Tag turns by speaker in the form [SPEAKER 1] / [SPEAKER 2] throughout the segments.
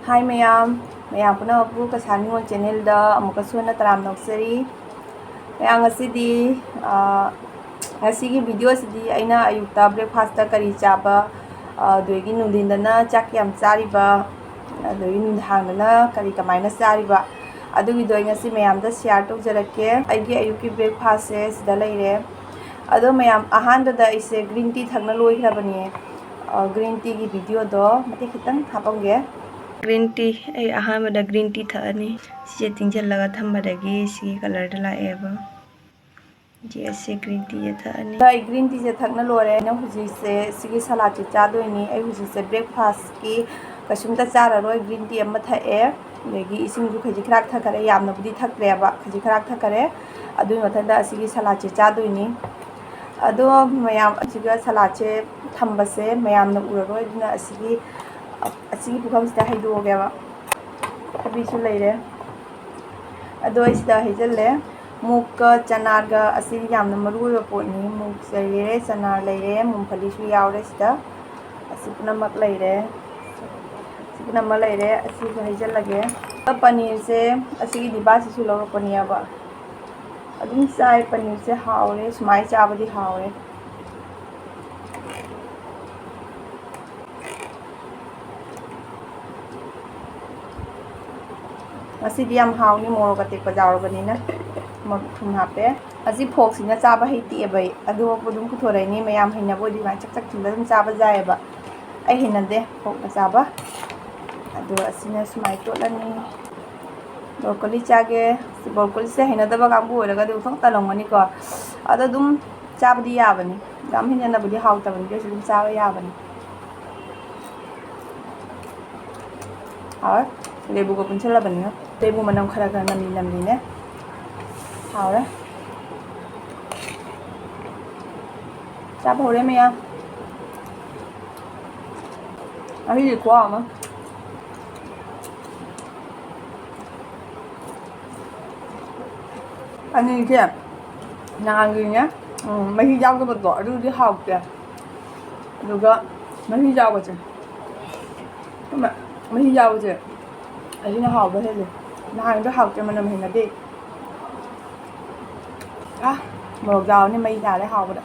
[SPEAKER 1] Hi mayam punapu kasani channel da amuka suna taram noksari mayam ngasidi ngasigi video sidi aina ayukta breakfast ta kari chaba doigi nundindana chak yam chariba doigi nundhangna kari kamaina chariba adugi doi ngasi mayam da share tawjarake aigi ayuki breakfast se sida leire ado mayam ahanda da ise green tea thakna loihrabani green tea gi video do mate khitang hapamge green tea ay ahamada green tea thani si tingjallaga thambadagi si color da laeba ji ase green tea thani ai green tea je thakna lore na huji se sigi salad chi chadoini ai huji se breakfast ki kasumta chara roi green tea amma thae legi ising ju khaji khrak thakare yamna budi thakre ba khaji khrak thakare adu mathanda sigi salad chi chadoini ado mayam asiga salad che thambase mayamna uraroi dina asigi pukam sida haidoge ba abi su leire ado isida haijalle mukka chanaga asigi yamna maru ba potni muk leire chana leire mumphali su yaure sida asipna mak leire sipna ma leire asigi haijallage paneer se asigi diba si su loro paniya ba adum sai paneer se haure smai chabadi haure asidi yam hauni moro ka tekpa jawrabani na thum hape asi phok sina chaba heiti ebai adu podum puthore ni mayam hina bodi ma chak chak thila dum chaba jai ba ai hinande phok na chaba adu asina smai tolani broccoli chage si broccoli se hina daba kambu oraga du thong talongani ko adu dum chabadi yabani gam hina na bodi haw tabani ke dum chaba yabani ha lebu ko punchela bani na lebu manam khara khara namni ne haure chapa hore me ya abi di kwa ma ani ke nangi ne mahi jaw ko ba ru di haw ke duga mahi jaw ko che mahi jaw che ai na haw ba hele nang do haw ke manam hina de màu giàu nên mây già để hào vậy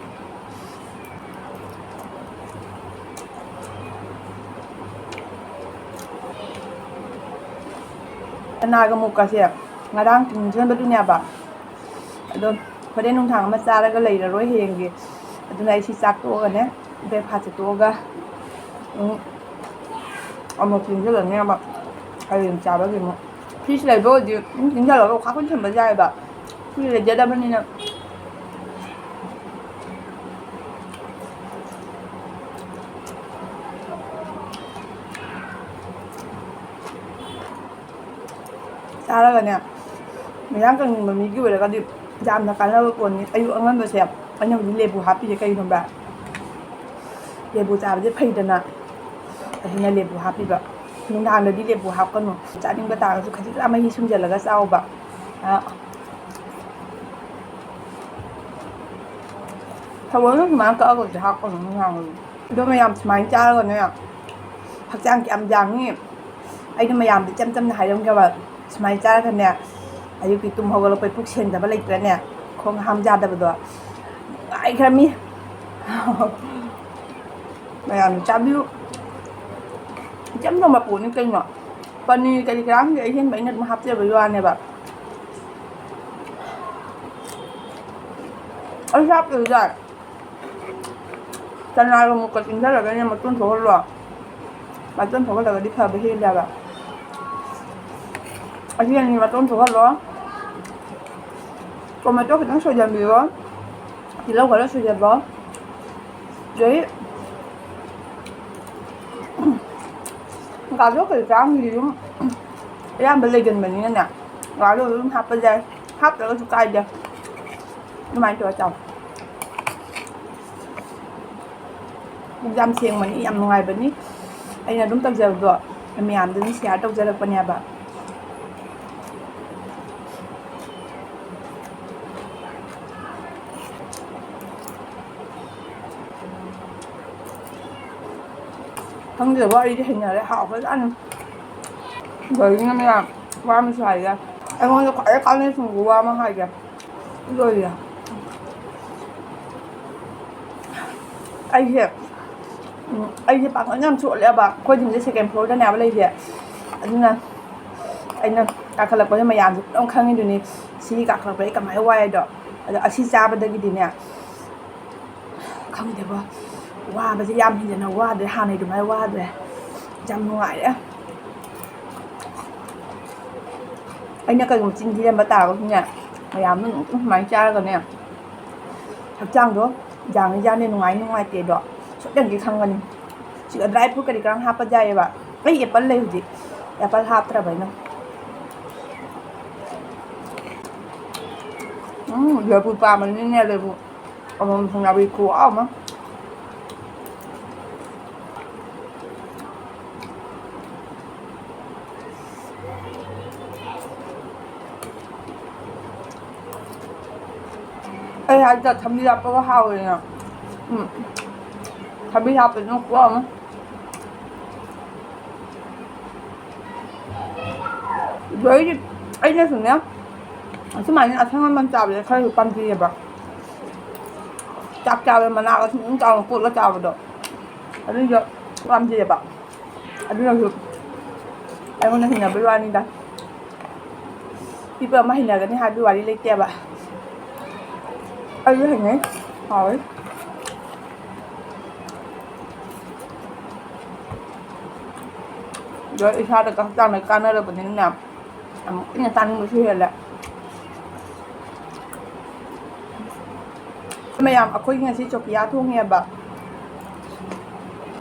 [SPEAKER 1] naga muka se ngarang tingjan badunya ba adon pade nung thang ma chara ga leira roi hengi aduna isi chak to ga ne be pha che to ga amo tingja la ne ba ai cha ba ge mo fish lai bo di tingja la ko kha kun chen ba jai ba fish le jada ba ni na चारगने ma'am कहीं मम्मी की वजह का जाम ना काला वो कौन अयु अंगन बसे अन्य मुझे लेबू हापी जे कहीं नंबर लेबू चार जे फैदना अहिना लेबू हापी बा नुंदांग दी लेबू हाप कनो चानिंग बता सु खजी ला मही सुमजलगा चाव बा थवनो मा का को हाप कनो नुंगांग दो मैम स्माइल चारगने हकचांग की अमजांग नि अइना मैम दि चम ना हाइरम के बा स्माइल चारगने ने अयुकी तुम होगलो पे पुक सेंदबा लेत्रा ने खोंग हाम जादबदो आई खरमी मैम चाबिउ जम नो मा पुनि कइनो पनीर कई ग्राम के हेन बैन मा हाप जेबो याने बा और साप के जा चना रो मुक तिंदा लगा ने मतुन थोलो मतुन थोलो लगा दिखा बे हे लगा अभी anh mà tốn số lo còn mà tôi phải sôi dần nhiều thì lâu rồi nó sôi dần đó đấy gà rốt thì trắng gì đúng cái ăn bên legend mình nè gà rốt đúng hấp bên đây hấp rồi nó cay chưa nó mang cho chồng giam xiềng mình ăn ngoài bên ní anh là đúng tao giờ rồi mình ăn đến xé trong giờ được bên nhà bạn không giờ bao đi thì nhà để học với anh 저희는 그냥 하면서 하이야. 이거는 과일 까내서 뭐하면 하이야. 이거야. ꯑꯩꯁꯦ ꯄꯥꯛꯅ ꯌꯥꯝ ꯆꯣꯠꯂꯦꯕ ꯑꯩꯈꯣꯏ ꯌꯨꯝꯁꯦ ꯁꯦꯀꯦꯟ ꯐ꯭ꯂꯣꯔꯗꯅꯦꯕ ꯂꯩꯁꯦ ꯑꯗꯨꯅ ꯑꯩꯅ ꯀꯥꯈꯠꯂꯛꯄꯁꯦ ꯃꯌꯥꯝꯁꯨ ꯄꯨꯂꯞ ꯈꯪꯉꯤꯗꯨꯅꯤ ꯁꯤ ꯀꯥꯈꯠꯂꯛꯄ ꯑꯩ ꯀꯃꯥꯏꯅ ꯋꯥꯏꯗꯣ ꯑꯗꯣ ꯑꯁꯤ ꯆꯥꯕꯗꯒꯤꯗꯤꯅꯦ ꯈꯪꯗꯦꯕ ꯋꯥꯕꯁꯦ ꯌꯥꯝ ꯍꯦꯟꯖꯟꯅ ꯋꯥꯗ꯭ꯔꯦ ꯍꯥꯟꯅꯩ ꯑꯗꯨꯃꯥꯏꯅ ꯋꯥꯗ꯭ꯔꯦ ꯌꯥꯝ ꯅꯨꯡꯉꯥꯏꯔꯦ ꯑꯩꯅ ꯀꯩꯒꯨꯝꯕ ꯆꯤꯟ ꯊꯤꯔꯝꯕ ꯇꯥꯔꯒꯁꯨꯅꯦ ꯃꯌꯥꯝꯅ ꯅꯨꯡꯇꯤꯒꯤ ꯁꯨꯃꯥꯏꯅ ꯆꯥꯔꯒꯅꯦ ꯍꯛꯆꯥꯡꯗꯣ ꯌꯥꯡꯉꯤ ꯅꯨꯡꯉꯥꯏ ꯅꯨꯡꯉꯥꯏꯇꯦꯗꯣ ꯁꯣꯏꯗꯅꯗꯤ ꯈꯪꯒꯅꯤ ꯁꯤꯒ ꯗ꯭ꯔꯥꯏ ꯐ꯭ꯔꯨꯠ ꯀꯔꯤ ꯀꯔꯥ ꯍꯥꯞꯄ ꯌꯥꯏꯑꯕ ꯑꯩ ꯑꯦꯄꯜ ꯂꯩ ꯍꯧꯖꯤꯛ ꯑꯦꯄꯜ ꯍꯥꯞꯇ꯭ꯔꯕ ꯑꯩꯅ ꯂꯦꯕꯨ ꯄꯥꯝꯕꯅꯤꯅꯦ ꯂꯦꯕꯨ ꯑꯃꯃꯝ ꯊꯪꯅꯕꯤ ꯈꯨꯍꯥꯎ ꯑꯃ ꯑꯩ ꯍꯥꯏꯗ ꯊꯕꯤ ꯍꯥꯞꯄꯒ ꯍꯥꯎꯋꯦꯅꯊꯕꯤ ꯍꯥꯞꯄꯁꯤꯅ ꯈꯨꯍꯥꯎ ꯑꯃ ꯑꯩꯅꯁꯨꯅꯦ ꯑꯁꯨꯃꯥꯏꯅ ꯑꯁꯪ ꯑꯃꯥꯟ ꯆꯥꯕꯁꯦ ꯈꯔꯁꯨ ꯄꯥꯝꯖꯩꯑꯕ ꯆꯥꯛ ꯆꯥꯕ ꯃꯅꯥꯒ ꯁꯨꯝ ꯆꯥꯎꯅ ꯀꯣꯠꯂ ꯆꯥꯕꯗꯣ ꯑꯗꯨꯏꯗꯣ ꯄꯥꯝꯖꯩꯑꯕ ꯑꯗꯨꯅꯁꯨ ꯑꯩꯉꯣꯟꯗ ꯍꯩꯅꯕꯩ ꯋꯥꯅꯤꯗ ꯄꯤꯄ ꯑꯃ ꯍꯩꯅꯒꯅꯤ ꯍꯥꯏꯕꯒꯤ ꯋꯥꯔꯤ ꯂꯩꯇꯦꯕ ꯑꯩꯁꯨ ꯍꯩꯅꯩ ꯍꯥꯎꯋꯤ ꯑꯗꯣ ꯏꯁꯥꯗ ꯍꯛꯆꯥꯡꯗ ꯀꯥꯟꯅꯔꯕꯅꯤꯅ ꯑꯃꯨꯛ ꯏꯟꯅ ꯆꯥꯅꯤꯡꯕꯁꯨ ꯍꯦꯜꯂꯦ ꯃꯌꯥꯝ ꯑꯩꯈꯣꯏꯒꯤ ꯉꯁꯤ ꯆꯧꯀꯤꯌꯥ ꯊꯣꯡꯉꯦꯕ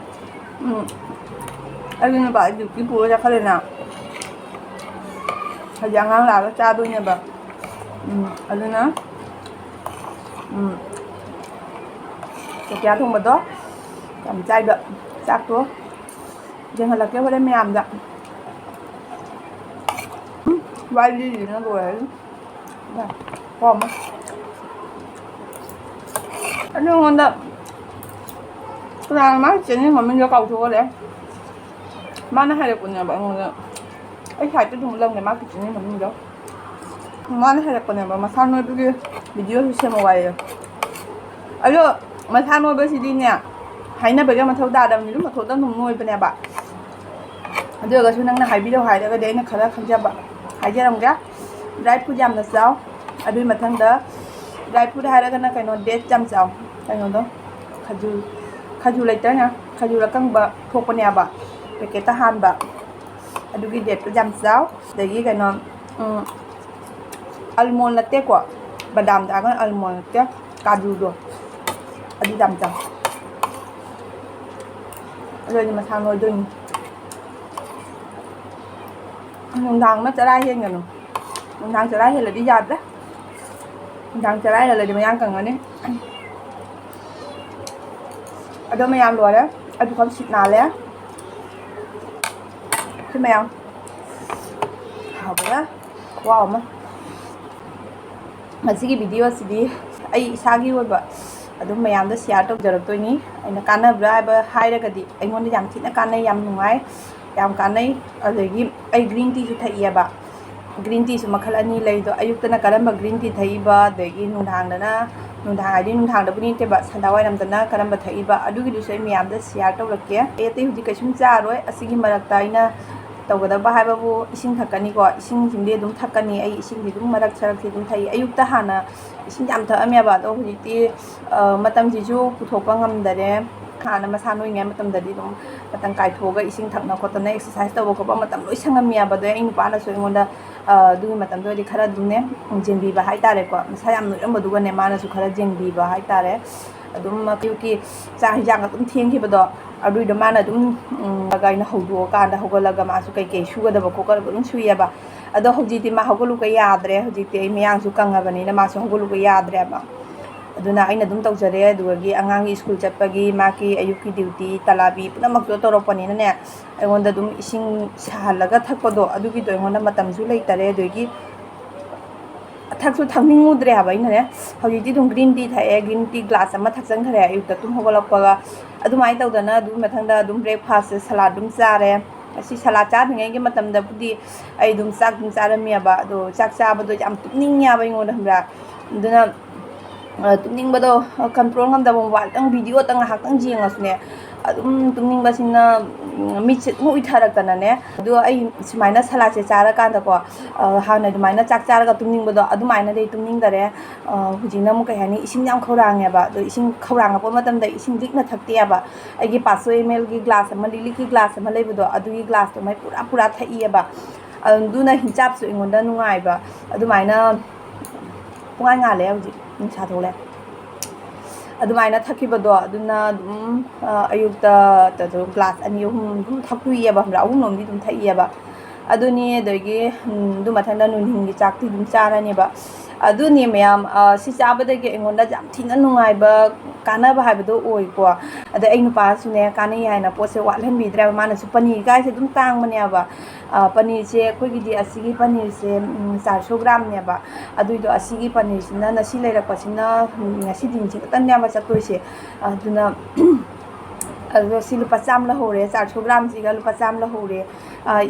[SPEAKER 1] ꯑꯩꯒꯤ ꯅꯨꯄꯥ ꯗ꯭ꯌꯨꯇꯤ ꯄꯨꯔ ꯆꯠꯈ꯭ꯔꯦꯅ ꯍꯧꯖꯤꯛ ꯑꯉꯥꯡ ꯂꯥꯛꯑꯒ ꯆꯥꯗꯣꯏꯅꯦꯕ ꯑꯗꯨꯅ ꯆꯧꯀꯤꯌꯥ ꯊꯣꯡꯕꯗꯣ ꯌꯥꯝ ꯆꯥꯏꯕ ꯆꯥꯛꯇꯣ ꯌꯦꯡꯍꯜꯂꯛꯀꯦ ꯍꯣꯔꯦꯟ ꯃꯌꯥꯝꯗ ꯋꯥꯔꯤ ꯂꯤꯔꯤꯅ ꯂꯣꯏꯔꯅꯤ ꯑꯃ ꯑꯗꯨ ꯑꯩꯉꯣꯟꯗ ꯀꯅꯥꯅ ꯃꯥꯒꯤ ꯆꯦꯅꯦꯜ ꯃꯃꯤꯡꯗꯣ ꯀꯥꯎꯊꯣꯛꯈꯔꯦ ꯃꯥꯅ ꯍꯥꯏꯔꯛꯄꯅꯦꯕ ꯑꯩꯉꯣꯟꯗ ꯑꯩ ꯁꯥꯏꯠꯇ ꯑꯗꯨꯝ ꯎꯠꯂꯝꯒꯦ ꯃꯥꯒꯤ ꯆꯦꯅꯦꯜ ꯃꯃꯤꯡꯗꯣ ꯃꯥꯅ ꯍꯥꯏꯔꯛꯄꯅꯦꯕ ꯃꯁꯥ ꯅꯣꯏꯕꯒꯤ ꯚꯤꯗꯤꯑꯣꯁꯨ ꯁꯦꯝꯃꯛꯑꯣ ꯍꯥꯏꯌꯦ ꯑꯗꯣ ꯃꯁꯥ ꯅꯣꯏꯕꯁꯤꯗꯤꯅꯦ ꯍꯥꯏꯅꯕꯒꯤ ꯃꯊꯧ ꯇꯥꯗꯕꯅꯤ ꯑꯗꯨꯝ ꯃꯊꯣꯛꯇ ꯑꯗꯨꯝ ꯅꯣꯏꯕꯅꯦꯕ ꯑꯗꯨ ꯑꯣꯏꯔꯒꯁꯨ ꯅꯪꯅ ꯍꯥꯏꯕꯤꯔꯛꯑꯣ ꯍꯥꯏꯔꯒꯗꯤ ꯑꯩꯅ ꯈꯔ ꯈꯪꯖꯕ ꯍꯥꯏꯖꯔꯝꯒꯦ ꯗ꯭ꯔꯥꯏ ꯐ꯭ꯔꯨꯠ ꯌꯥꯝꯅ ꯆꯥꯎ ꯑꯗꯨꯒꯤ ꯃꯊꯪꯗ ꯗ꯭ꯔꯥꯏ ꯐ꯭ꯔꯨꯠ ꯍꯥꯏꯔꯒꯅ ꯀꯩꯅꯣ ꯗꯦꯠꯁ ꯌꯥꯝ ꯆꯥꯎ ꯀꯩꯅꯣꯗꯣ ꯈꯖꯨꯔ ꯂꯩꯇ꯭ꯔꯅꯦ ꯈꯖꯨꯔ ꯑꯀꯪꯕ ꯊꯣꯛꯄꯅꯦꯕ ꯄꯦꯀꯦꯠꯇ ꯍꯥꯟꯕ ꯑꯗꯨꯒꯤ ꯗꯦꯠꯇꯨ ꯌꯥꯝ ꯆꯥꯎ ꯑꯗꯒꯤ ꯀꯩꯅꯣ ꯑꯜꯃꯣꯟ ꯅꯠꯇꯦꯀꯣ ꯕꯗꯥꯝ ꯆꯥꯒꯅ ꯑꯜꯃꯣꯟ ꯅꯠꯇꯦ ꯀꯥꯖꯨꯗꯣ ꯑꯗꯨ ꯌꯥꯝ ꯆꯥꯎ ꯑꯗꯨꯗꯤ ꯃꯁꯥ ꯅꯣꯏꯗꯣꯏꯅꯤ ꯅꯨꯡꯗꯥꯡꯅ ꯆꯔꯥ ꯍꯦꯟꯒꯅꯨ ꯅꯨꯡꯗꯥꯡ ꯆꯔꯥ ꯍꯦꯜꯂꯗꯤ ꯌꯥꯗ꯭ꯔꯦ ꯅꯨꯡꯗꯥꯡ ꯆꯔꯥ ꯍꯦꯜꯂꯗꯤ ꯃꯌꯥꯡ ꯀꯪꯉꯅꯤ ꯑꯗꯣ ꯃꯌꯥꯝ ꯂꯣꯏꯔꯦ ꯑꯩ ꯄꯨꯈꯝ ꯁꯤꯠ ꯅꯥꯜꯂꯦ ꯁꯤ ꯃꯌꯥꯝ ꯍꯥꯎꯕꯅ ꯈꯨꯍꯥꯎ ꯑꯃ ꯉꯁꯤꯒꯤ ꯚꯤꯗꯤꯑꯣꯁꯤꯗꯤ ꯑꯩ ꯏꯁꯥꯒꯤ ꯑꯣꯏꯕ ꯑꯗꯨꯝ ꯃꯌꯥꯝꯗ ꯁꯤꯌꯥꯔ ꯇꯧꯖꯔꯛꯇꯣꯏꯅꯤ ꯑꯩꯅ ꯀꯥꯟꯅꯕ꯭ꯔꯥ ꯍꯥꯏꯕ ꯍꯥꯏꯔꯒꯗꯤ ꯑꯩꯉꯣꯟꯗ ꯌꯥꯝ ꯊꯤꯅ ꯀꯥꯟꯅꯩ ꯌꯥꯝ ꯅꯨꯡꯉꯥꯏ ꯌꯥꯝ ꯀꯥꯟꯅꯩ ꯑꯗꯒꯤ ꯑꯩ ꯒ꯭ꯔꯤꯟ ꯇꯤꯁꯨ ꯊꯛꯏꯑꯕ ꯒ꯭ꯔꯤꯟ ꯇꯤꯁꯨ ꯃꯈꯜ ꯑꯅꯤ ꯂꯩꯗꯣ ꯑꯌꯨꯛꯇꯅ ꯀꯔꯝꯕ ꯒ꯭ꯔꯤꯟ ꯇꯤ ꯊꯛꯏꯕ ꯑꯗꯒꯤ ꯅꯨꯡꯗꯥꯡ ꯍꯥꯏꯗꯤ ꯅꯨꯡꯗꯥꯡꯗꯕꯨꯗꯤ ꯅꯠꯇꯦꯕ ꯁꯟꯗꯥꯋꯥꯏꯔꯝꯗꯅ ꯀꯔꯝꯕ ꯊꯛꯏꯕ ꯑꯗꯨꯒꯤꯗꯨꯁꯨ ꯑꯩ ꯃꯌꯥꯝꯗ ꯁꯤꯌꯥꯔ ꯇꯧꯔꯛꯀꯦ ꯑꯩ ꯑꯇꯩ ꯍꯧꯖꯤꯛ ꯀꯩꯁꯨꯝ ꯆꯥꯔꯣꯏ ꯑꯁꯤꯒꯤ ꯃꯔꯛꯇ ꯑꯩꯅ ꯇꯧꯒꯗꯕ ꯍꯥꯏꯕꯕꯨ ꯏꯁꯤꯡ ꯊꯛꯀꯅꯤꯀꯣ ꯏꯁꯤꯡꯁꯤꯡꯗꯤ ꯑꯗꯨꯝ ꯊꯛꯀꯅꯤ ꯑꯩ ꯏꯁꯤꯡꯗꯤ ꯑꯗꯨꯝ ꯃꯔꯛ ꯁꯔꯛꯁꯤ ꯑꯗꯨꯝ ꯊꯛꯏ ꯑꯌꯨꯛꯇ ꯍꯥꯟꯅ ꯏꯁꯤꯡ ꯌꯥꯝ ꯊꯛꯑꯝꯃꯦꯕ ꯑꯗꯣ ꯍꯧꯖꯤꯛꯇꯤ ꯃꯇꯝꯁꯤꯁꯨ ꯄꯨꯊꯣꯛꯄ ꯉꯝꯗꯔꯦ ꯍꯥꯟꯅ ꯃꯁꯥ ꯅꯣꯏꯉꯩ ꯃꯇꯝꯗꯗꯤ ꯑꯗꯨꯝ ꯃꯇꯝ ꯀꯥꯏꯊꯣꯛꯑꯒ ꯏꯁꯤꯡ ꯊꯛꯅ ꯈꯣꯠꯇꯅ ꯑꯦꯛꯁꯔꯁꯥꯏꯁ ꯇꯧꯕ ꯈꯣꯠꯄ ꯃꯇꯝ ꯂꯣꯏ ꯁꯪꯉꯝꯃꯦꯕ ꯑꯗꯣ ꯑꯩ ꯅꯨꯄꯥꯅꯁꯨ ꯑꯩꯉꯣꯟꯗ ꯑꯗꯨꯒꯤ ꯃꯇꯝꯗ ꯑꯣꯏꯔꯗꯤ ꯈꯔ ꯑꯗꯨꯝꯅꯦ ꯌꯦꯡꯕꯤꯕ ꯍꯥꯏꯇꯥꯔꯦꯀꯣ ꯃꯁꯥ ꯌꯥꯝ ꯅꯣꯏꯔꯝꯕꯗꯨꯒꯅꯦ ꯃꯥꯅꯁꯨ ꯈꯔ ꯌꯦꯡꯕꯤꯕ ꯍꯥꯏꯇꯥꯔꯦ ꯑꯗꯨꯝ ꯑꯌꯨꯛꯀꯤ ꯆꯥꯛ ꯍꯤꯟꯖꯥꯡ ꯑꯗꯨꯝ ꯊꯦꯡꯈꯤꯕꯗꯣ ꯑꯗꯨꯏꯗꯣ ꯃꯥꯅ ꯑꯗꯨꯝ ꯑꯩꯅ ꯍꯧꯗꯣꯛꯑꯀꯥꯟꯗ ꯍꯧꯒꯠꯂꯒ ꯃꯥꯁꯨ ꯀꯩꯀꯩ ꯁꯨꯒꯗꯕ ꯈꯣꯠꯀꯗꯕ ꯑꯗꯨꯝ ꯁꯨꯏꯑꯕ ꯑꯗꯣ ꯍꯧꯖꯤꯛꯇꯤ ꯃꯥ ꯍꯧꯒꯠꯂꯨꯀ ꯌꯥꯗ꯭ꯔꯦ ꯍꯧꯖꯤꯛꯇꯤ ꯑꯩ ꯃꯌꯥꯡꯁꯨ ꯀꯪꯉꯕꯅꯤꯅ ꯃꯥꯁꯨ ꯍꯧꯒꯠꯂꯨꯀ ꯌꯥꯗ꯭ꯔꯦꯕ ꯑꯗꯨꯅ ꯑꯩꯅ ꯑꯗꯨꯝ ꯇꯧꯖꯔꯦ ꯑꯗꯨꯗꯒꯤ ꯑꯉꯥꯡꯒꯤ ꯁ꯭ꯀꯨꯜ ꯆꯠꯄꯒꯤ ꯃꯥꯒꯤ ꯑꯌꯨꯛꯀꯤ ꯗ꯭ꯌꯨꯇꯤ ꯇꯂꯥꯕꯤ ꯄꯨꯝꯅꯃꯛꯇꯣ ꯇꯧꯔꯛꯄꯅꯤꯅꯅꯦ ꯑꯩꯉꯣꯟꯗ ꯑꯗꯨꯝ ꯏꯁꯤꯡ ꯁꯥꯍꯜꯂꯒ ꯊꯛꯄꯗꯣ ꯑꯗꯨꯒꯤꯗꯣ ꯑꯩꯉꯣꯟꯗ ꯃꯇꯝꯁꯨ ꯂꯩꯇꯔꯦ ꯑꯗꯒꯤ ꯊꯛꯁꯨ ꯊꯛꯅꯤꯡꯉꯨꯗ꯭ꯔꯦ ꯍꯥꯏꯕ ꯑꯩꯅꯅꯦ ꯍꯧꯖꯤꯛꯇꯤ ꯑꯗꯨꯝ ꯒ꯭ꯔꯤꯟ ꯇꯤ ꯊꯛꯑꯦ ꯒ꯭ꯔꯤꯟ ꯇꯤ ꯒ꯭ꯂꯥꯁ ꯑꯃ ꯊꯛꯆꯟꯈ꯭ꯔꯦ ꯑꯌꯨꯛꯇ ꯑꯗꯨꯝ ꯍꯧꯒꯠꯂꯛꯄꯒ ꯑꯗꯨꯃꯥꯏꯅ ꯇꯧꯗꯅ ꯑꯗꯨꯒꯤ ꯃꯊꯪꯗ ꯑꯗꯨꯝ ꯕ꯭ꯔꯦꯛꯐꯥꯁꯁꯦ ꯁꯂꯥꯠ ꯑꯗꯨꯝ ꯆꯥꯔꯦ ꯑꯁꯤ ꯁꯂꯥꯠ ꯆꯥꯗ꯭ꯔꯤꯉꯩꯒꯤ ꯃꯇꯝꯗꯕꯨꯗꯤ ꯑꯩ ꯑꯗꯨꯝ ꯆꯥꯛ ꯑꯗꯨꯝ ꯆꯥꯔꯝꯃꯦꯕ ꯑꯗꯣ ꯆꯥꯛ ꯆꯥꯕꯗꯣ ꯌꯥꯝ ꯇꯨꯝꯅꯤꯡꯉꯦꯕ ꯑꯩꯉꯣꯟꯗ ꯈꯪꯕ꯭ꯔꯥ ꯑꯗꯨꯅ ꯇꯨꯝꯅꯤꯡꯕꯗꯣ ꯀꯟꯇ꯭ꯔꯣꯜ ꯉꯝꯗꯕ ꯋꯥꯜꯇꯪ ꯚꯤꯗꯤꯑꯣꯇꯪ ꯉꯥꯏꯍꯥꯛꯇꯪ ꯌꯦꯡꯉꯁꯨꯅꯦ ꯑꯗꯨꯝ ꯇꯨꯝꯅꯤꯡꯕꯁꯤꯅ ꯃꯤꯠꯁꯦ ꯑꯗꯨꯝ ꯎꯏꯊꯔꯛꯇꯅꯅꯦ ꯑꯗꯣ ꯑꯩ ꯁꯨꯃꯥꯏꯅ ꯁꯂꯥꯠꯁꯦ ꯆꯥꯔꯀꯥꯟꯗꯀꯣ ꯍꯥꯟꯅ ꯑꯗꯨꯃꯥꯏꯅ ꯆꯥꯛ ꯆꯥꯔꯒ ꯇꯨꯝꯅꯤꯡꯕꯗꯣ ꯑꯗꯨꯃꯥꯏꯅꯗꯤ ꯇꯨꯝꯅꯤꯡꯗꯔꯦ ꯍꯧꯖꯤꯛꯅ ꯑꯃꯨꯛ ꯀꯩ ꯍꯥꯏꯅꯤ ꯏꯁꯤꯡ ꯌꯥꯝ ꯈꯧꯔꯥꯡꯉꯦꯕ ꯑꯗꯣ ꯏꯁꯤꯡ ꯈꯧꯔꯥꯡꯉꯛꯄ ꯃꯇꯝꯗ ꯏꯁꯤꯡ ꯂꯤꯛꯅ ꯊꯛꯇꯦꯕ ꯑꯩꯒꯤ 500 ml ꯒꯤ ꯒ꯭ꯂꯥꯁ ꯑꯃ ꯂꯤꯛꯂꯤꯛꯀꯤ ꯒ꯭ꯂꯥꯁ ꯑꯃ ꯂꯩꯕꯗꯣ ꯑꯗꯨꯒꯤ ꯒ꯭ꯂꯥꯁꯇꯣ ꯃꯩ ꯄꯨꯔꯥ ꯊꯛꯏꯑꯕ ꯑꯗꯨꯅ ꯍꯤꯡꯆꯥꯞꯁꯨ ꯑꯩꯉꯣꯟꯗ ꯅꯨꯡꯉꯥꯏꯕ ꯑꯗꯨꯃꯥꯏꯅ ꯄꯨꯡꯉꯥꯟ ꯉꯥꯜꯂꯦ ꯍꯧꯖꯤꯛ ꯅꯨꯡꯁꯥ ꯊꯣꯛꯂꯦ ꯑꯗꯨꯃꯥꯏꯅ ꯊꯛꯈꯤꯕꯗꯣ ꯑꯗꯨꯅ ꯑꯗꯨꯝ ꯑꯌꯨꯛꯇ ꯒ꯭ꯂꯥꯁ 2 3 ꯑꯗꯨꯝ ꯊꯛꯄꯤꯑꯕ ꯈꯪꯕ꯭ꯔꯥ 3 ꯑꯗꯨꯝ ꯊꯛꯏꯑꯕ ꯑꯗꯨꯅꯤ ꯑꯗꯒꯤ ꯑꯗꯨ ꯃꯊꯪꯗ ꯅꯨꯡꯊꯤꯟꯒꯤ ꯆꯥꯛꯇꯤ ꯑꯗꯨꯝ ꯆꯥꯔꯅꯦꯕ ꯑꯗꯨꯅꯤ ꯃꯌꯥꯝ ꯁꯤ ꯆꯥꯕꯗꯒꯤ ꯑꯩꯉꯣꯟꯗ ꯌꯥꯝ ꯊꯤꯅ ꯅꯨꯡꯉꯥꯏꯕ ꯀꯥꯟꯅꯕ ꯍꯥꯏꯕꯗꯣ ꯑꯣꯏꯀꯣ ꯑꯗ ꯑꯩ ꯅꯨꯄꯥꯁꯨꯅꯦ ꯀꯥꯟꯅꯩ ꯍꯥꯏꯅ ꯄꯣꯠꯁꯦ ꯋꯥꯠꯍꯟꯕꯤꯗ꯭ꯔꯦꯕ ꯃꯥꯅꯁꯨ ꯄꯅꯤꯔ ꯀꯥꯏꯁꯦ ꯑꯗꯨꯝ ꯇꯥꯡꯕꯅꯦꯕ ꯄꯅꯤꯔꯁꯦ ꯑꯩꯈꯣꯏꯒꯤꯗꯤ ꯑꯁꯤꯒꯤ ꯄꯅꯤꯔꯁꯦ 400 ꯒ꯭ꯔꯥꯝꯅꯦꯕ ꯑꯗꯨꯏꯗꯣ ꯑꯁꯤꯒꯤ ꯄꯅꯤꯔꯁꯤꯅ ꯉꯁꯤ ꯂꯩꯔꯛꯄꯁꯤꯅ ꯉꯁꯤꯗꯤ ꯅꯨꯡꯊꯤꯜ ꯈꯛꯇꯪꯅꯦꯕ ꯆꯠꯇꯣꯏꯁꯦ ꯑꯗꯨꯅ ꯑꯗꯣ ꯁꯤ ꯂꯨꯄꯥ 100 ꯂꯧꯍꯧꯔꯦ 400 ꯒ꯭ꯔꯥꯝꯁꯤꯒ ꯂꯨꯄा 100 ꯂꯧꯍꯧꯔꯦ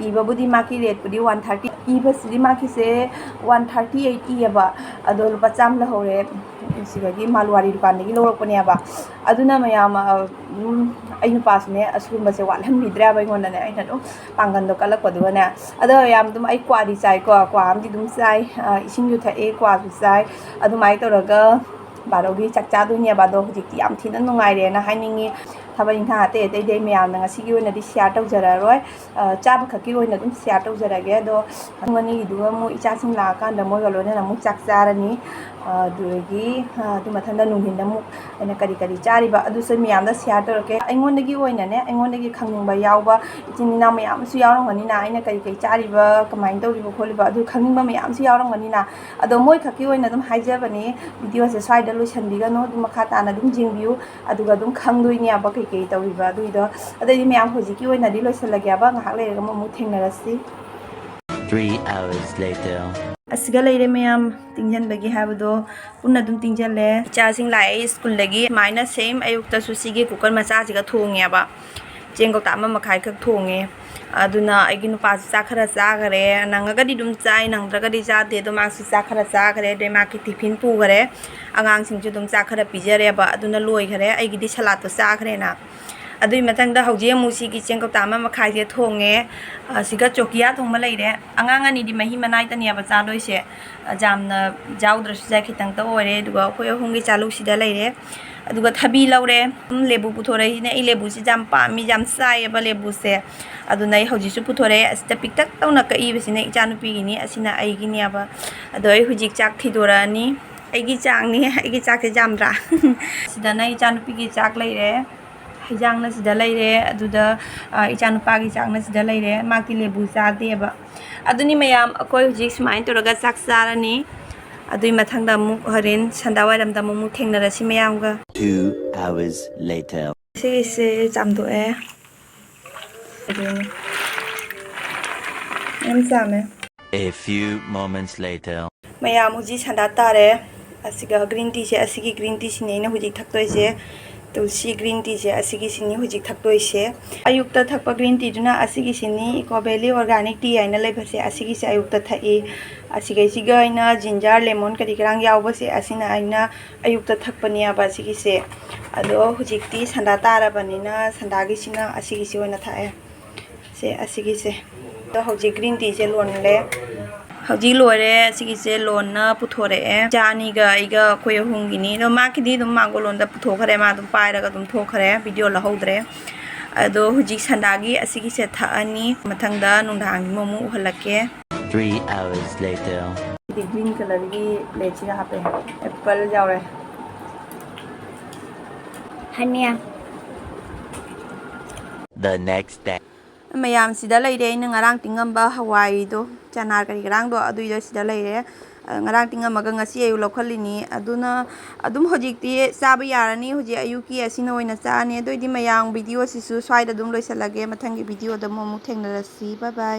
[SPEAKER 1] ꯏꯕꯕꯨꯗꯤ ꯃꯥꯒꯤ ꯔꯦꯠꯄꯨꯗꯤ 130 ꯏꯕꯁꯤꯗꯤ ꯃꯥꯒꯤꯁꯦ 138 ꯏꯌꯦꯕ ꯑꯗꯣ ꯂꯨꯄꯥ 100 ꯂꯧꯍꯧꯔꯦ ꯁꯤꯗꯒꯤ ꯃꯥꯜꯋꯥꯔꯤ ꯗꯨꯀꯥꯟꯗꯒꯤ ꯂꯧꯔꯛꯄꯅꯦꯕ ꯑꯗꯨꯅ ꯃꯌꯥꯝ ꯑꯩ ꯅꯨꯄꯥꯁꯨꯅꯦ ꯑꯁꯤꯒꯨꯝꯕꯁꯦ ꯋꯥꯠꯍꯟꯕꯤꯗ꯭ꯔꯦꯕ ꯑꯩꯉꯣꯟꯗꯅꯦ ꯑꯩꯅ ꯑꯗꯨꯝ ꯄꯥꯡꯒꯟꯗꯣ ꯀꯜꯂꯛꯄꯗꯨꯒꯅꯦ ꯑꯗꯣ ꯌꯥꯝ ꯑꯗꯨꯝ ꯑꯩ ꯀ꯭ꯋꯥꯗꯤ ꯆꯥꯏꯀꯣ ꯀ꯭ꯋꯥ ꯑꯃꯗꯤ ꯑꯗꯨꯝ ꯆꯥꯏ ꯏꯁꯤꯡꯁꯨ ꯊꯛꯑꯦ ꯀ꯭ꯋꯥꯁꯨ ꯆꯥꯏ ꯑꯗꯨꯃꯥꯏꯅ ꯇꯧꯔꯒ ꯕꯥꯔꯣꯒꯤ ꯆꯥꯛ ꯆꯥꯗꯣꯏꯅꯦꯕ ꯑꯗꯣ ꯍꯧꯖꯤꯛꯇꯤ ꯌꯥꯝ ꯊꯤꯅ ꯅꯨꯡꯉꯥꯏꯔꯦꯅ ꯍꯥꯏꯅꯤꯡꯉꯤ ꯊꯕꯛ ꯏꯪꯈꯥꯡ ꯑꯇꯩꯗꯤ ꯑꯩ ꯃꯌꯥꯝꯅ ꯉꯁꯤꯒꯤ ꯑꯣꯏꯅꯗꯤ ꯁꯤꯌꯥꯔ ꯇꯧꯖꯔꯔꯣꯏ ꯆꯥꯕ ꯈꯛꯀꯤ ꯑꯣꯏꯅ ꯑꯗꯨꯝ ꯁꯤꯌꯥꯔ ꯇꯧꯖꯔꯒꯦ ꯑꯗꯣ ꯄꯨꯡ 2ꯒꯤꯗꯨꯒ ꯑꯃꯨꯛ ꯏꯆꯥꯁꯤꯡ ꯂꯥꯛꯑꯀꯥꯟꯗ ꯃꯣꯏꯒ ꯂꯣꯏꯅꯅ ꯑꯃꯨꯛ ꯆꯥꯛ ꯆꯥꯔꯅꯤ ꯑꯗꯨꯗꯒꯤ ꯑꯗꯨ ꯃꯊꯪꯗ ꯅꯨꯡꯊꯤꯟꯗ ꯑꯃꯨꯛ ꯑꯩꯅ ꯀꯔꯤ ꯆꯥꯔꯤꯕ ꯑꯗꯨꯁꯨ ꯃꯌꯥꯝꯗ ꯁꯤꯌꯥꯔ ꯇꯧꯔꯛꯀꯦ ꯑꯩꯉꯣꯟꯗꯒꯤ ꯑꯣꯏꯅꯅꯦ ꯑꯩꯉꯣꯟꯗꯒꯤ ꯈꯪꯅꯤꯡꯕ ꯌꯥꯎꯕ ꯏꯆꯤꯟ ꯏꯅꯥꯎ ꯃꯌꯥꯝ ꯑꯃꯁꯨ ꯌꯥꯎꯔꯝꯒꯅꯤꯅ ꯑꯩꯅ ꯀꯔꯤ ꯆꯥꯔꯤꯕ ꯀꯃꯥꯏꯅ ꯇꯧꯔꯤꯕ ꯈꯣꯠꯂꯤꯕ ꯑꯗꯨ ꯈꯪꯅꯤꯡꯕ ꯃꯌꯥꯝꯁꯨ ꯌꯥꯎꯔꯝꯒꯅꯤꯅ ꯑꯗꯣ ꯃꯣꯏ ꯈꯛꯀꯤ ꯑꯣꯏꯅ ꯑꯗꯨꯝ ꯍꯥꯏꯖꯕꯅꯤ ꯚꯤꯗꯤꯑꯣꯁꯦ ꯁ꯭ꯋꯥꯏꯗ ꯂꯣꯏꯁꯟꯕꯤꯒꯅꯨ ꯑꯗꯨꯝ ꯃꯈꯥ ꯇꯥꯅ ꯑꯗꯨꯝ ꯌꯦꯡꯕꯤꯌꯨ ꯑꯗꯨꯒ ꯑꯗꯨꯝ ꯈꯪꯗꯣꯏꯅꯦꯕ ꯀꯩ ꯇꯧꯔꯤꯕ ꯑꯗꯨꯏꯗꯣ ꯑꯗꯩꯗꯤ ꯃꯌꯥꯝ ꯍꯧꯖꯤꯛꯀꯤ ꯑꯣꯏꯅꯗꯤ ꯂꯣꯏꯁꯜꯂꯒꯦꯕ ꯉꯥꯏꯍꯥꯛ ꯂꯩꯔꯒ ꯑꯃꯨꯛ ꯊꯦꯡꯅꯔꯁꯤ
[SPEAKER 2] 3 hours later
[SPEAKER 1] ꯑꯁꯤꯒ ꯂꯩꯔꯦ ꯃꯌꯥꯝ ꯇꯤꯡꯖꯟꯕꯒꯤ ꯍꯥꯏꯕꯗꯣ ꯄꯨꯟꯅ ꯑꯗꯨꯝ ꯇꯤꯡꯖꯜꯂꯦ ꯏꯆꯥꯁꯤꯡ ꯂꯥꯛꯑꯦ ꯁ꯭ꯀꯨꯜꯗꯒꯤ ꯁꯨꯃꯥꯏꯅ ꯁꯦꯝ ꯑꯌꯨꯛꯇꯁꯨ ꯁꯤꯒꯤ ꯀꯨꯀꯔ ꯃꯆꯥꯁꯤꯒ ꯊꯣꯡꯉꯦꯕ ꯆꯦꯡ ꯀꯧꯇꯥ 1 ꯃꯈꯥꯏꯈꯛ ꯊꯣꯡꯉꯦ ꯑꯗꯨꯅ ꯑꯩꯒꯤ ꯅꯨꯄꯥꯁꯨ ꯆꯥꯛ ꯈꯔ ꯆꯥꯈꯔꯦ ꯅꯪꯉꯒꯗꯤ ꯑꯗꯨꯝ ꯆꯥꯏ ꯅꯪꯗ꯭ꯔꯒꯗꯤ ꯆꯥꯗꯦ ꯑꯗꯣ ꯃꯥꯁꯨ ꯆꯥꯛ ꯈꯔ ꯆꯥꯈꯔꯦ ꯑꯗꯩ ꯃꯥꯒꯤ ꯇꯤꯐꯤꯟ ꯄꯨꯈꯔꯦ ꯑꯉꯥꯡꯁꯤꯡꯁꯨ ꯑꯗꯨꯝ ꯆꯥꯛ ꯈꯔ ꯄꯤꯖꯔꯦꯕ ꯑꯗꯨꯅ ꯂꯣꯏꯈꯔꯦ ꯑꯩꯒꯤꯗꯤ ꯁꯂꯥꯠꯇꯣ ꯆꯥꯈ꯭ꯔꯦꯅ ꯑꯗꯨꯏ ꯃꯊꯪꯗ ꯍꯧꯖꯤꯛ ꯑꯃꯨꯛ ꯁꯤꯒꯤ ꯆꯦꯡ ꯀꯧꯇꯥ 1 ꯃꯈꯥꯏꯁꯦ ꯊꯣꯡꯉꯦ ꯑꯁꯤꯒ ꯆꯣꯀꯤꯌꯥ ꯊꯣꯡꯕ ꯂꯩꯔꯦ ꯑꯉꯥꯡ ꯑꯅꯤꯗꯤ ꯃꯍꯤ ꯃꯅꯥꯏꯇꯅꯦꯕ ꯆꯥꯗꯣꯏꯁꯦ ꯌꯥꯝꯅ ꯌꯥꯎꯗ꯭ꯔꯁꯨ ꯌꯥꯏ ꯈꯤꯇꯪꯇ ꯑꯣꯏꯔꯦ ꯑꯗꯨꯒ ꯑꯩꯈꯣꯏ ꯑꯍꯨꯝꯒꯤ ꯆꯥꯂꯨꯛꯁꯤꯗ ꯂꯩꯔꯦ ꯑꯗꯨꯒ ꯊꯕꯤ ꯂꯧꯔꯦ ꯂꯦꯕꯨ ꯄꯨꯊꯣꯔꯛꯏꯁꯤꯅꯦ ꯑꯩ ꯂꯦꯕꯨꯁꯤ ꯌꯥꯝ ꯄꯥꯝꯃꯤ ꯌꯥꯝ ꯆꯥꯏꯌꯦꯕ ꯂꯦꯕꯨꯁꯦ ꯑꯗꯨꯅ ꯑꯩ ꯍꯧꯖꯤꯛꯁꯨ ꯄꯨꯊꯣꯔꯛꯑꯦ ꯑꯁꯤꯗ ꯄꯤꯛꯇꯛ ꯇꯧꯅ ꯀꯛꯏꯕꯁꯤꯅ ꯏꯆꯥꯅꯨꯄꯤꯒꯤꯅꯤ ꯑꯁꯤꯅ ꯑꯩꯒꯤꯅꯦꯕ ꯑꯗꯣ ꯑꯩ ꯍꯧꯖꯤꯛ ꯆꯥꯛ ꯊꯤꯗꯣꯔꯛꯑꯅꯤ ꯑꯩꯒꯤ ꯆꯥꯛꯅꯤ ꯑꯩꯒꯤ ꯆꯥꯛꯁꯦ ꯌꯥꯝꯗ꯭ꯔꯥ ꯁꯤꯗꯅ ꯏꯆꯥꯅꯨꯄꯤꯒꯤ ꯆꯥꯛ ꯂꯩꯔꯦ ꯍꯩꯖꯥꯡꯅ ꯁꯤꯗ ꯂꯩꯔꯦ ꯑꯗꯨꯗ ꯏꯆꯥꯅꯨꯄꯥꯒꯤ ꯆꯥꯛꯅ ꯁꯤꯗ ꯂꯩꯔꯦ ꯃꯥꯒꯤ ꯂꯦꯕꯨ ꯆꯥꯗꯦꯕ ꯑꯗꯨꯅꯤ ꯃꯌꯥꯝ ꯑꯩꯈꯣꯏ ꯍꯧꯖꯤꯛ ꯁꯨꯃꯥꯏꯅ ꯇꯧꯔꯒ ꯆꯥꯛ ꯆꯥꯔꯅꯤ ꯑꯗꯨꯏ ꯃꯊꯪꯗ ꯑꯃꯨꯛ ꯍꯣꯔꯦꯟ ꯁꯟꯗꯥꯋꯥꯏꯔꯝꯗ ꯑꯃꯨꯛ ꯃꯥꯡꯒꯣꯜꯂꯣꯟꯗ ꯄꯨꯊꯣꯛꯈ꯭ꯔꯦ ꯃꯥ ꯑꯗꯨꯝ ꯄꯥꯏꯔꯒ ꯑꯗꯨꯝ ꯊꯣꯛꯈ꯭ꯔꯦ ꯑꯗꯣ ꯍꯧꯖꯤꯛ ꯁꯟꯗꯥꯒꯤ ꯑꯁꯤꯒꯤꯁꯦ ꯊꯛꯑꯅꯤ ꯃꯊꯪꯗ ꯅꯨꯡꯗꯥꯡꯒꯤ ꯑꯃꯨꯛ ꯎꯍꯜꯂꯛꯀꯦ
[SPEAKER 2] 3 hours later
[SPEAKER 1] ꯒ꯭ꯔꯤꯟ ꯀꯂꯔꯒꯤ ꯄ꯭ꯂꯦꯠꯁꯤꯗ ꯍꯥꯞꯄꯦ ꯑꯦꯄꯜ ꯌꯥꯎꯔꯦ ꯍꯅꯤꯌꯥ
[SPEAKER 2] the next day
[SPEAKER 1] ꯃꯌꯥꯝ ꯁꯤꯗ ꯂꯩꯔꯦ ꯑꯩꯅ ꯉꯔꯥꯡ ꯇꯤꯡꯉꯝꯕ ꯍꯋꯥꯏꯗꯣ ꯆꯅꯥ ꯀꯔꯥꯡꯗꯣ ꯑꯗꯨꯏꯗꯣ ꯁꯤꯗ ꯂꯩꯔꯦ ꯉꯔꯥꯡ ꯇꯤꯡꯉꯝꯃꯒ ꯉꯁꯤ ꯑꯌꯨꯛ ꯂꯧꯈꯠꯂꯤꯅꯤ ꯑꯗꯨꯅ ꯑꯗꯨꯝ ꯍꯧꯖꯤꯛꯇꯤ ꯆꯥꯕ ꯌꯥꯔꯅꯤ ꯍꯧꯖꯤꯛ ꯑꯌꯨꯛꯀꯤ ꯑꯁꯤꯅ ꯑꯣꯏꯅ ꯆꯥꯔꯅꯤ ꯑꯗꯨꯏꯗꯤ ꯃꯌꯥꯝ ꯚꯤꯗꯤꯑꯣꯁꯤꯁꯨ ꯁ꯭ꯋꯥꯏꯗ ꯑꯗꯨꯝ ꯂꯣꯏꯁꯤꯜꯂꯒꯦ ꯃꯊꯪꯒꯤ ꯚꯤꯗꯤꯑꯣꯗ ꯑꯃꯨꯛ ꯊꯦꯡꯅꯔꯁꯤ ꯕꯥꯏ ꯕꯥꯏ